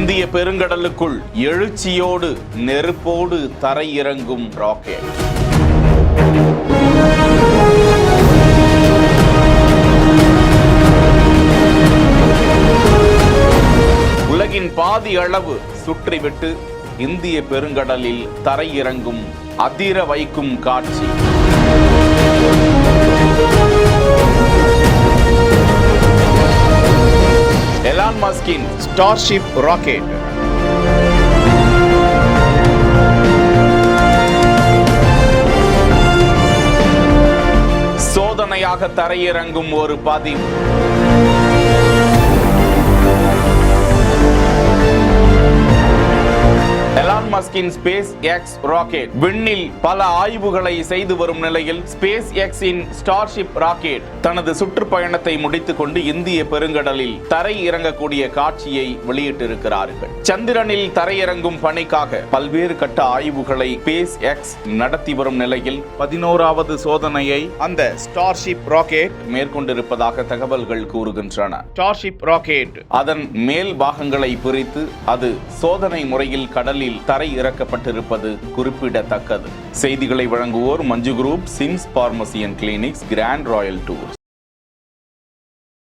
இந்திய பெருங்கடலுக்குள் எழுச்சியோடு நெருப்போடு தரையிறங்கும் ராக்கெட். உலகின் பாதி அளவு சுற்றிவிட்டு இந்திய பெருங்கடலில் தரையிறங்கும் அதிர வைக்கும் காட்சி. எலான் மஸ்கின் ஸ்டார்ஷிப் ராக்கெட். சோதனையாக தரையிறங்கும் ஒரு பதிவு. எலான் மஸ்கின் ஸ்பேஸ் எக்ஸ் ராக்கெட் விண்ணில் பல ஆய்வுகளை செய்து வரும் நிலையில் ஸ்பேஸ் எக்ஸின் ஸ்டார்ஷிப் ராக்கெட் தனது சுற்றுப்பயணத்தை முடித்துக் கொண்டு இந்திய பெருங்கடலில் தரை இறங்கக்கூடிய காட்சியை வெளியிட்டிருக்கிறார்கள். சந்திரனில் தரையிறங்கும் பணிக்காக பல்வேறு கட்ட ஆய்வுகளை ஸ்பேஸ் எக்ஸ் நடத்தி வரும் நிலையில் 11வது சோதனையை அந்த ஸ்டார்ஷிப் ராக்கெட் மேற்கொண்டிருப்பதாக தகவல்கள் கூறுகின்றன. ஸ்டார்ஷிப் ராக்கெட் அதன் மேல் பாகங்களை பிரித்து அது சோதனை முறையில் கடலில் தரை இறக்கப்பட்டிருப்பது குறிப்பிடத்தக்கது. செய்திகளை வழங்குவோர் Manju group, Sims pharmacy and clinics, grand royal tour.